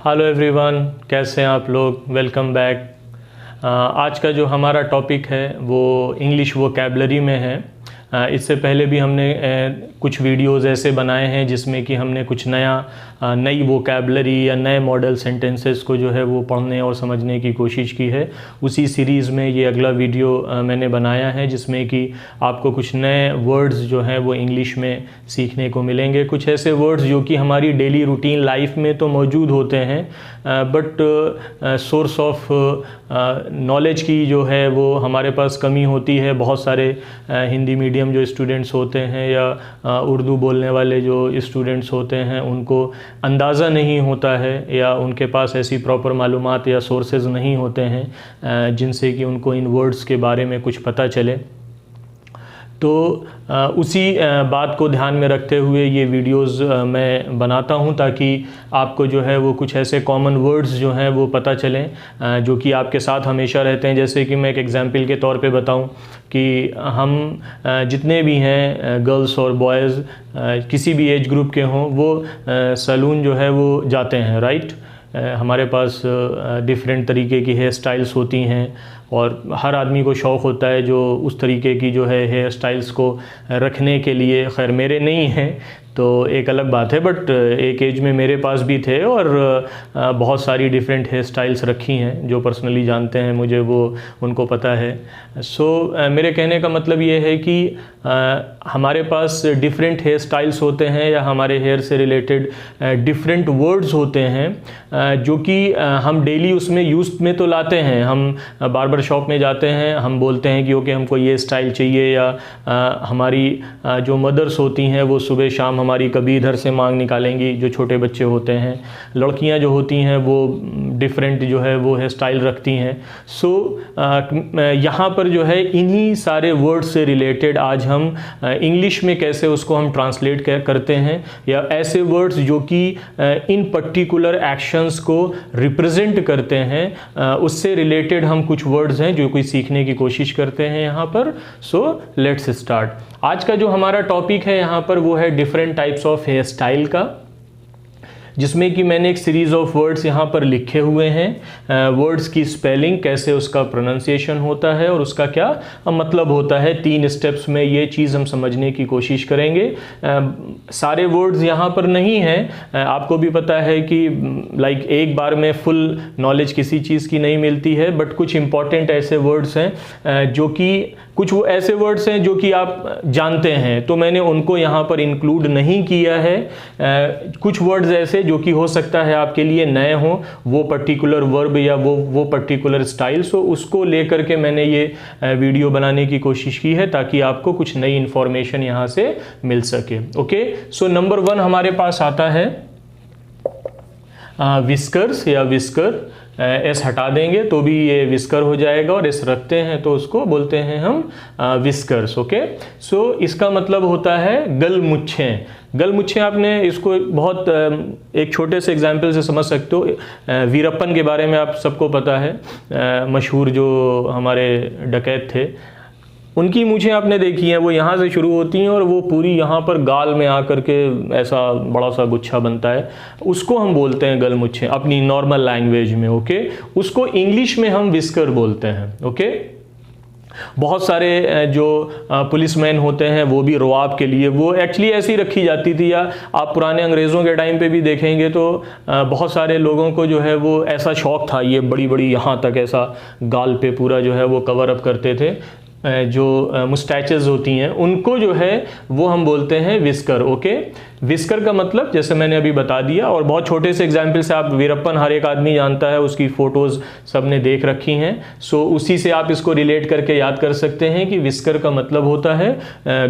Hello everyone, कैसे हैं आप लोग। Welcome back. आज का जो हमारा टॉपिक है वो इंग्लिश वोकैबलरी में है। इससे पहले भी हमने कुछ वीडियोस ऐसे बनाए हैं जिसमें कि हमने कुछ नई वोकैबलरी या नए मॉडल सेंटेंसेस को जो है वो पढ़ने और समझने की कोशिश की है। उसी सीरीज़ में ये अगला वीडियो मैंने बनाया है जिसमें कि आपको कुछ नए वर्ड्स जो हैं वो इंग्लिश में सीखने को मिलेंगे। कुछ ऐसे वर्ड्स जो कि हमारी डेली रूटीन लाइफ में तो मौजूद होते हैं बट सोर्स ऑफ नॉलेज की जो है वो हमारे पास कमी होती है। बहुत सारे हिंदी मीडियम जो स्टूडेंट्स होते हैं या उर्दू बोलने वाले जो स्टूडेंट्स होते हैं उनको अंदाज़ा नहीं होता है या उनके पास ऐसी प्रॉपर मालूमात या सोर्सेज नहीं होते हैं जिनसे कि उनको इन वर्ड्स के बारे में कुछ पता चले। तो उसी बात को ध्यान में रखते हुए ये वीडियोस मैं बनाता हूँ ताकि आपको जो है वो कुछ ऐसे कॉमन वर्ड्स जो हैं वो पता चलें जो कि आपके साथ हमेशा रहते हैं। जैसे कि मैं एक एग्जांपल के तौर पे बताऊँ कि हम जितने भी हैं गर्ल्स और बॉयज़ किसी भी एज ग्रुप के हों वो सैलून जो है वो जाते हैं, राइट। हमारे पास डिफरेंट तरीके की हेयर स्टाइल्स होती हैं और हर आदमी को शौक़ होता है जो उस तरीके की जो है हेयर स्टाइल्स को रखने के लिए। खैर मेरे नहीं हैं तो एक अलग बात है, बट एक एज में मेरे पास भी थे और बहुत सारी डिफरेंट हेयर स्टाइल्स रखी हैं। जो पर्सनली जानते हैं मुझे वो उनको पता है। मेरे कहने का मतलब ये है कि हमारे पास डिफरेंट हेयर स्टाइल्स होते हैं या हमारे हेयर से रिलेटेड डिफरेंट वर्ड्स होते हैं जो कि हम डेली उसमें यूज़ में तो लाते हैं। हम बार्बर शॉप में जाते हैं, हम बोलते हैं कि ओके हमको ये स्टाइल चाहिए, या हमारी जो मदर्स होती हैं वो सुबह शाम हमारी कभी इधर से मांग निकालेंगी। जो छोटे बच्चे होते हैं, लड़कियां जो होती हैं वो डिफरेंट जो है वो हेयर स्टाइल रखती हैं। यहाँ पर जो है इन्हीं सारे वर्ड से रिलेटेड आज हम इंग्लिश में कैसे उसको हम ट्रांसलेट करते हैं, या ऐसे वर्ड्स जो कि इन पर्टिकुलर एक्शंस को रिप्रेजेंट करते हैं उससे रिलेटेड हम कुछ वर्ड्स हैं जो कोई सीखने की कोशिश करते हैं यहाँ पर। So let's start. आज का जो हमारा टॉपिक है यहाँ पर वो है different types of hair style का, जिसमें कि मैंने एक सीरीज़ ऑफ वर्ड्स यहाँ पर लिखे हुए हैं। वर्ड्स की स्पेलिंग, कैसे उसका प्रोनाउंसिएशन होता है और उसका क्या मतलब होता है। 3 स्टेप्स में ये चीज़ हम समझने की कोशिश करेंगे। सारे वर्ड्स यहाँ पर नहीं हैं। आपको भी पता है कि लाइक एक बार में फुल नॉलेज किसी चीज़ की नहीं मिलती है, बट कुछ इंपॉर्टेंट ऐसे वर्ड्स हैं जो कि कुछ वो ऐसे वर्ड्स हैं जो कि आप जानते हैं, तो मैंने उनको यहाँ पर इंक्लूड नहीं किया है। कुछ वर्ड्स ऐसे जो कि हो सकता है आपके लिए नए हों, वो पर्टिकुलर वर्ब या वो पर्टिकुलर स्टाइल, सो उसको लेकर के मैंने ये वीडियो बनाने की कोशिश की है ताकि आपको कुछ नई इन्फॉर्मेशन यहाँ से मिल सके। ओके, सो नंबर 1 हमारे पास आता है विस्कर्स या विस्कर। एस हटा देंगे तो भी ये विस्कर हो जाएगा और एस रखते हैं तो उसको बोलते हैं हम विस्कर्स। ओके, सो इसका मतलब होता है गलमुच्छें। गलमुच्छें, आपने इसको बहुत एक छोटे से एग्जाम्पल से समझ सकते हो। वीरप्पन के बारे में आप सबको पता है, मशहूर जो हमारे डकैत थे, उनकी मूछें आपने देखी हैं, वो यहाँ से शुरू होती हैं और वो पूरी यहाँ पर गाल में आकर के ऐसा बड़ा सा गुच्छा बनता है। उसको हम बोलते हैं गलमुच्छें अपनी नॉर्मल लैंग्वेज में। ओके, उसको इंग्लिश में हम विस्कर बोलते हैं। ओके, बहुत सारे जो पुलिसमैन होते हैं वो भी रुआब के लिए वो एक्चुअली ऐसी रखी जाती थी, या आप पुराने अंग्रेज़ों के टाइम पे भी देखेंगे तो बहुत सारे लोगों को जो है वो ऐसा शौक़ था, ये बड़ी बड़ी यहाँ तक ऐसा गाल पे पूरा जो है वो कवर अप करते थे। जो मुस्टैचेस होती हैं उनको जो है वो हम बोलते हैं विस्कर। ओके, विस्कर का मतलब जैसे मैंने अभी बता दिया, और बहुत छोटे से एग्जाम्पल से आप वीरप्पन हर एक आदमी जानता है, उसकी फ़ोटोज़ सबने देख रखी हैं। सो उसी से आप इसको रिलेट करके याद कर सकते हैं कि विस्कर का मतलब होता है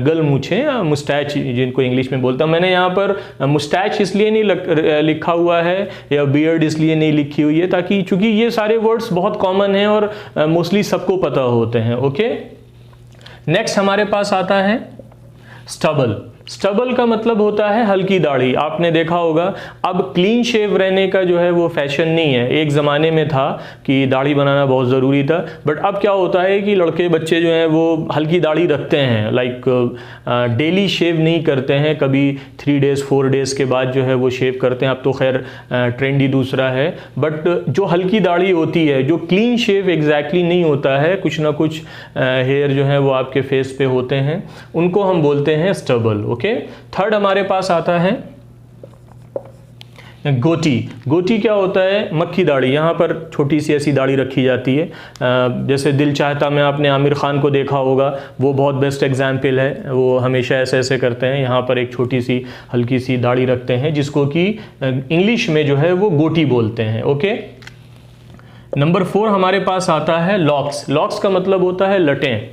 गलमुछें या मुस्टैच, जिनको इंग्लिश में बोलता हूँ। मैंने यहाँ पर मुस्टैच इसलिए नहीं लिखा हुआ है या बियर्ड इसलिए नहीं लिखी हुई है ताकि चूँकि ये सारे वर्ड्स बहुत कॉमन हैं और मोस्टली सबको पता होते हैं। ओके, नेक्स्ट हमारे पास आता है स्टबल। स्टबल का मतलब होता है हल्की दाढ़ी। आपने देखा होगा अब क्लीन शेव रहने का जो है वो फैशन नहीं है। एक ज़माने में था कि दाढ़ी बनाना बहुत ज़रूरी था, बट अब क्या होता है कि लड़के बच्चे जो हैं वो हल्की दाढ़ी रखते हैं, लाइक डेली शेव नहीं करते हैं, कभी 3 डेज़ 4 डेज़ के बाद जो है वो शेव करते हैं। अब तो खैर ट्रेंड ही दूसरा है, बट जो हल्की दाढ़ी होती है, जो क्लीन शेव एग्जैक्टली नहीं होता है, कुछ ना कुछ हेयर जो है वो आपके फेस पे होते हैं, उनको हम बोलते हैं स्टबल। ओके, थर्ड हमारे पास आता है गोटी। गोटी क्या होता है? मक्खी दाढ़ी। यहाँ पर छोटी सी ऐसी दाढ़ी रखी जाती है, जैसे दिल चाहता में आपने आमिर खान को देखा होगा, वो बहुत बेस्ट एग्जाम्पल है। वो हमेशा ऐसे ऐसे करते हैं, यहाँ पर एक छोटी सी हल्की सी दाढ़ी रखते हैं, जिसको कि इंग्लिश में जो है वो गोटी बोलते हैं। ओके, नंबर 4 हमारे पास आता है लॉक्स। लॉक्स का मतलब होता है लटें।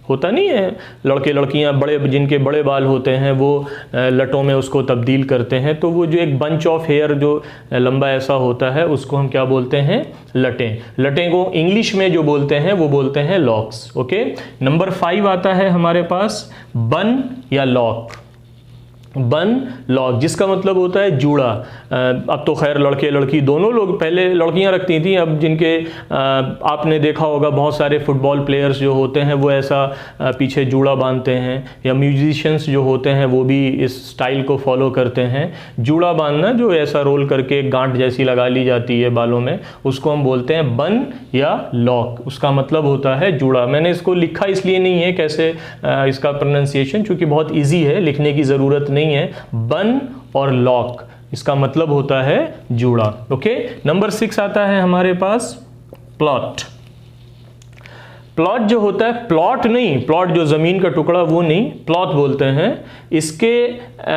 होता नहीं है, लड़के लड़कियां बड़े, जिनके बड़े बाल होते हैं वो लटों में उसको तब्दील करते हैं, तो वो जो एक बंच ऑफ हेयर जो लंबा ऐसा होता है उसको हम क्या बोलते हैं? लटें। लटें को इंग्लिश में जो बोलते हैं वो बोलते हैं लॉक्स। ओके, नंबर 5 आता है हमारे पास बन या लॉक। बन, लॉक, जिसका मतलब होता है जूड़ा। अब तो खैर लड़के लड़की दोनों लोग, पहले लड़कियां रखती थी, अब जिनके आपने देखा होगा बहुत सारे फुटबॉल प्लेयर्स जो होते हैं वो ऐसा पीछे जूड़ा बांधते हैं, या म्यूजिशियंस जो होते हैं वो भी इस स्टाइल को फॉलो करते हैं। जूड़ा बांधना जो ऐसा रोल करके गांठ जैसी लगा ली जाती है बालों में, उसको हम बोलते हैं बन या लॉक। उसका मतलब होता है जूड़ा। मैंने इसको लिखा इसलिए नहीं है कैसे इसका प्रोनाउंसिएशन, क्योंकि बहुत ईजी है, लिखने की ज़रूरत नहीं है। बन और लॉक, इसका मतलब होता है जूड़ा। ओके, नंबर 6 आता है हमारे पास प्लॉट। प्लॉट जो होता है, प्लॉट नहीं, प्लॉट जो जमीन का टुकड़ा वो नहीं, प्लॉट बोलते हैं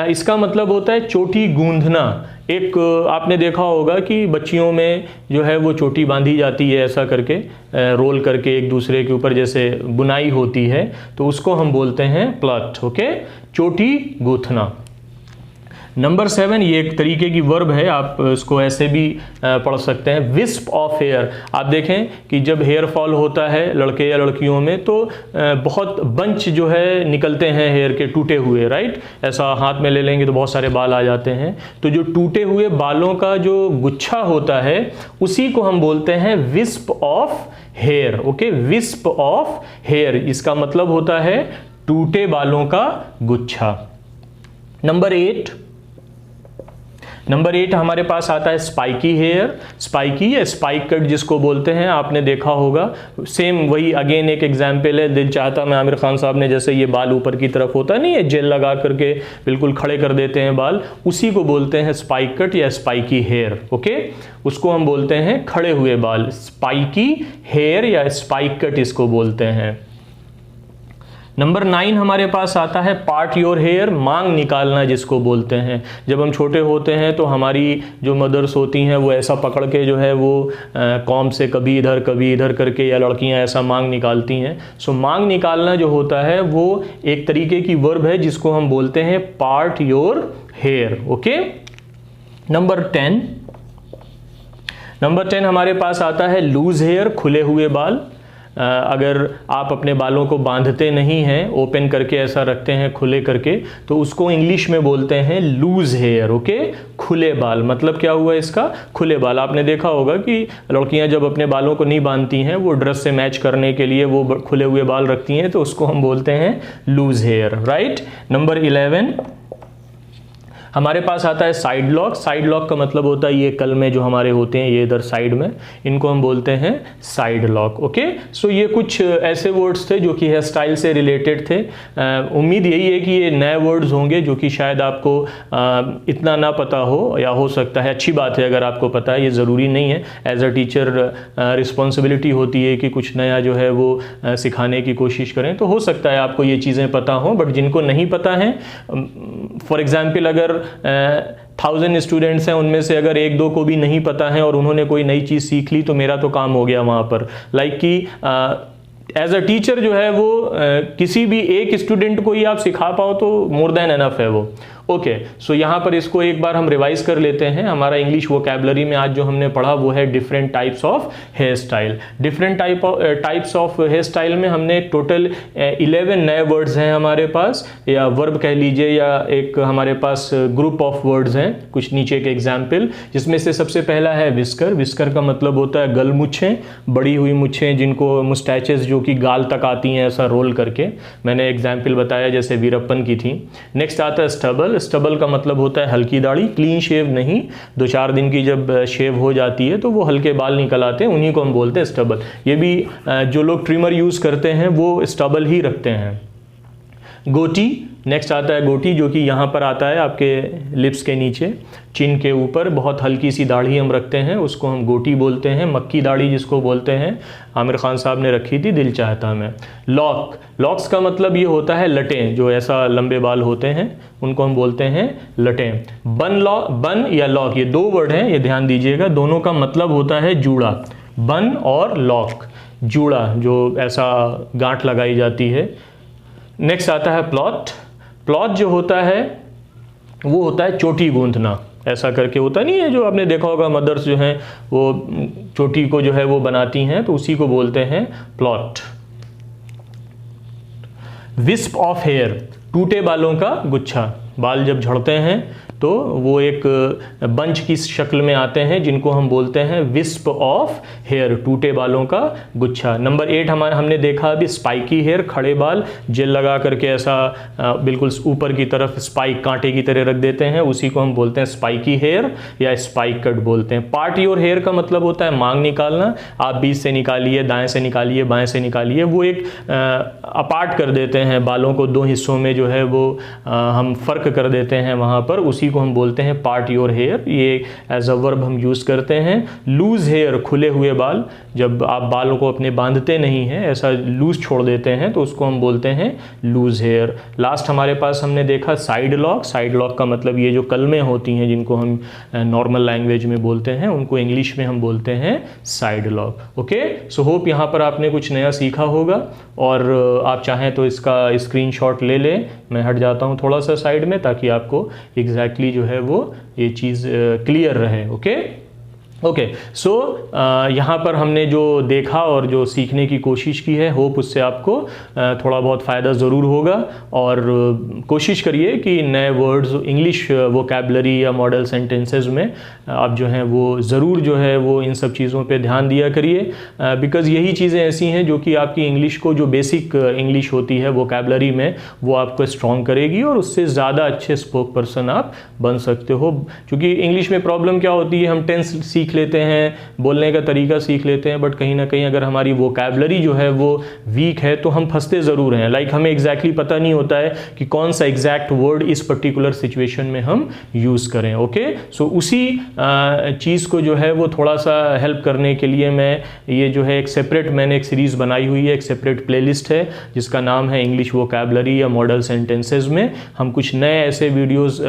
इसका मतलब होता है चोटी गूंधना। एक आपने देखा होगा कि बच्चियों में जो है वो चोटी बांधी जाती है ऐसा करके, रोल करके एक दूसरे के ऊपर, जैसे बुनाई होती है, तो उसको हम बोलते हैं प्लॉट। ओके, चोटी गूंथना। नंबर 7 ये एक तरीके की वर्ब है, आप इसको ऐसे भी पढ़ सकते हैं, विस्प ऑफ हेयर। आप देखें कि जब हेयर फॉल होता है लड़के या लड़कियों में, तो बहुत बंच जो है निकलते हैं हेयर के, टूटे हुए, राइट। ऐसा हाथ में ले लेंगे तो बहुत सारे बाल आ जाते हैं, तो जो टूटे हुए बालों का जो गुच्छा होता है उसी को हम बोलते हैं wisp of hair. Okay, wisp of hair, इसका मतलब होता है टूटे बालों का गुच्छा। नंबर 8 हमारे पास आता है स्पाइकी हेयर। स्पाइकी या स्पाइक कट जिसको बोलते हैं, आपने देखा होगा, सेम वही अगेन एक एग्जाम्पल है दिल चाहता में आमिर खान साहब ने, जैसे ये बाल ऊपर की तरफ होता नहीं है, जेल लगा करके बिल्कुल खड़े कर देते हैं बाल, उसी को बोलते हैं स्पाइक कट या स्पाइकी हेयर। ओके, उसको हम बोलते हैं खड़े हुए बाल, स्पाइकी हेयर या स्पाइक कट इसको बोलते हैं। नंबर 9 हमारे पास आता है पार्ट योर हेयर, मांग निकालना जिसको बोलते हैं। जब हम छोटे होते हैं तो हमारी जो मदर्स होती हैं वो ऐसा पकड़ के जो है वो कॉम से कभी इधर करके, या लड़कियां ऐसा मांग निकालती हैं। सो मांग निकालना जो होता है वो एक तरीके की वर्ब है जिसको हम बोलते हैं part your hair. Okay, number 10 हमारे पास आता है लूज हेयर, खुले हुए बाल। अगर आप अपने बालों को बांधते नहीं हैं, ओपन करके ऐसा रखते हैं खुले करके, तो उसको इंग्लिश में बोलते हैं लूज हेयर। ओके, खुले बाल, मतलब क्या हुआ इसका? खुले बाल। आपने देखा होगा कि लड़कियां जब अपने बालों को नहीं बांधती हैं, वो ड्रेस से मैच करने के लिए वो खुले हुए बाल रखती हैं, तो उसको हम बोलते हैं लूज हेयर, राइट। नंबर 11 हमारे पास आता है साइड लॉक। साइड लॉक का मतलब होता है ये कल में जो हमारे होते हैं, ये इधर साइड में, इनको हम बोलते हैं साइड लॉक। ओके, सो ये कुछ ऐसे वर्ड्स थे जो कि हेयर स्टाइल से रिलेटेड थे। उम्मीद यही है कि ये नए वर्ड्स होंगे जो कि शायद आपको इतना ना पता हो, या हो सकता है अच्छी बात है अगर आपको पता है, ये ज़रूरी नहीं है। एज अ टीचर रिस्पॉन्सिबिलिटी होती है कि कुछ नया जो है वो सिखाने की कोशिश करें, तो हो सकता है आपको ये चीज़ें पता हों, बट जिनको नहीं पता है, फॉर एग्जाम्पल अगर 1000 स्टूडेंट्स हैं, उनमें से अगर 1-2 को भी नहीं पता है और उन्होंने कोई नई चीज़ सीख ली, तो मेरा तो काम हो गया वहाँ पर। लाइक कि एज अ टीचर जो है वो किसी भी एक स्टूडेंट को ही आप सिखा पाओ तो मोर देन एनफ है वो। ओके, सो यहाँ पर इसको एक बार हम रिवाइज कर लेते हैं। हमारा इंग्लिश वोकैबुलरी में आज जो हमने पढ़ा वो है different types of hair style. Different types of hair style में हमने टोटल 11 नए वर्ड्स हैं हमारे पास, या वर्ब कह लीजिए, या एक हमारे पास ग्रुप ऑफ वर्ड्स हैं, कुछ नीचे के एग्जाम्पल, जिसमें से सबसे पहला है विस्कर। विस्कर का मतलब होता है गल मुच्छें, बड़ी हुई मुच्छें जिनको मुस्टैचेस जो कि गाल तक आती हैं ऐसा रोल करके। मैंने एग्जाम्पल बताया जैसे वीरप्पन की थी। नेक्स्ट आता है स्टबल। स्टबल का मतलब होता है हल्की दाढ़ी, क्लीन शेव नहीं, 2-4 दिन की जब शेव हो जाती है तो वो हल्के बाल निकल आते हैं, उन्हीं को हम बोलते हैं स्टबल। ये भी जो लोग ट्रिमर यूज़ करते हैं वो स्टबल ही रखते हैं। गोटी, नेक्स्ट आता है गोटी, जो कि यहाँ पर आता है आपके लिप्स के नीचे, चिन के ऊपर बहुत हल्की सी दाढ़ी हम रखते हैं, उसको हम गोटी बोलते हैं। मक्की दाढ़ी जिसको बोलते हैं, आमिर खान साहब ने रखी थी दिल चाहता में। लॉक, लॉक्स का मतलब ये होता है लटें, जो ऐसा लंबे बाल होते हैं उनको हम बोलते हैं लटें। बन या लॉक, ये 2 वर्ड हैं, ये ध्यान दीजिएगा, दोनों का मतलब होता है जूड़ा। बन और लॉक, जूड़ा जो ऐसा गांठ लगाई जाती है। नेक्स्ट आता है प्लॉट। प्लॉट जो होता है वो होता है चोटी गूंथना, ऐसा करके होता नहीं है, जो आपने देखा होगा मदर्स जो हैं वो चोटी को जो है वो बनाती हैं, तो उसी को बोलते हैं प्लॉट। विस्प ऑफ हेयर, टूटे बालों का गुच्छा। बाल जब झड़ते हैं तो वो एक बंच की शक्ल में आते हैं, जिनको हम बोलते हैं विस्प ऑफ हेयर, टूटे बालों का गुच्छा। नंबर 8 हमने देखा अभी स्पाइकी हेयर, खड़े बाल जेल लगा करके ऐसा बिल्कुल ऊपर की तरफ स्पाइक कांटे की तरह रख देते हैं, उसी को हम बोलते हैं स्पाइकी हेयर या स्पाइक कट बोलते हैं। पार्ट योर हेयर का मतलब होता है मांग निकालना, आप बीच से निकालिए, दाएं से निकालिए, बाएं से निकालिए, वो एक अपार्ट कर देते हैं बालों को, 2 हिस्सों में जो है वो हम फर्क कर देते हैं वहाँ पर, उसी को हम बोलते हैं पार्ट योर हेयर। ये एज अ वर्ब हम यूज़ करते हैं। लूज हेयर, खुले हुए बाल, जब आप बालों को अपने बांधते नहीं हैं, ऐसा लूज छोड़ देते हैं, तो उसको हम बोलते हैं लूज हेयर। लास्ट हमारे पास हमने देखा साइड लॉक। साइड लॉक का मतलब ये जो कलमें होती हैं जिनको हम नॉर्मल लैंग्वेज में बोलते हैं, उनको इंग्लिश में हम बोलते हैं side lock. Okay, so hope यहाँ पर आपने कुछ नया सीखा होगा, और आप चाहें तो इसका स्क्रीनशॉट ले लें। मैं हट जाता हूँ थोड़ा सा साइड में, ताकि आपको एग्जैक्टली जो है वो ये चीज़ क्लियर रहे। ओके, सो यहाँ पर हमने जो देखा और जो सीखने की कोशिश की है, होप उससे आपको थोड़ा बहुत फ़ायदा ज़रूर होगा। और कोशिश करिए कि नए वर्ड्स इंग्लिश वोकैबुलरी या मॉडल सेंटेंसेस में आप जो हैं वो ज़रूर जो है वो इन सब चीज़ों पे ध्यान दिया करिए, बिकॉज़ यही चीज़ें ऐसी हैं जो कि आपकी इंग्लिश को, जो बेसिक इंग्लिश होती है वोकैबुलरी में, वो आपको स्ट्रॉन्ग करेगी और उससे ज़्यादा अच्छे स्पोक पर्सन आप बन सकते हो। क्योंकि इंग्लिश में प्रॉब्लम क्या होती है, हम टेंस सीख लेते हैं, बोलने का तरीका सीख लेते हैं, बट कहीं ना कहीं अगर हमारी वोकैबुलरी जो है वो वीक है तो हम फंसते ज़रूर हैं। लाइक हमें एग्जैक्टली पता नहीं होता है कि कौन सा एग्जैक्ट वर्ड इस पर्टिकुलर सिचुएशन में हम यूज़ करें। ओके, सो उसी चीज़ को जो है वो थोड़ा सा हेल्प करने के लिए मैं ये जो है एक सेपरेट मैंने एक सीरीज़ बनाई हुई है, एक सेपरेट प्लेलिस्ट है जिसका नाम है इंग्लिश वोकैबुलरी या मॉडल सेंटेंसेस में हम कुछ नए ऐसे वीडियोज़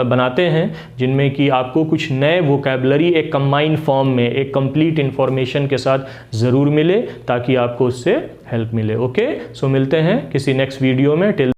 बनाते हैं जिनमें कि आपको कुछ नए वोकैबुलरी एक कंबाइंड फॉर्म में, एक कंप्लीट इंफॉर्मेशन के साथ ज़रूर मिले, ताकि आपको उससे हेल्प मिले। ओके, सो मिलते हैं किसी नेक्स्ट वीडियो में। टिल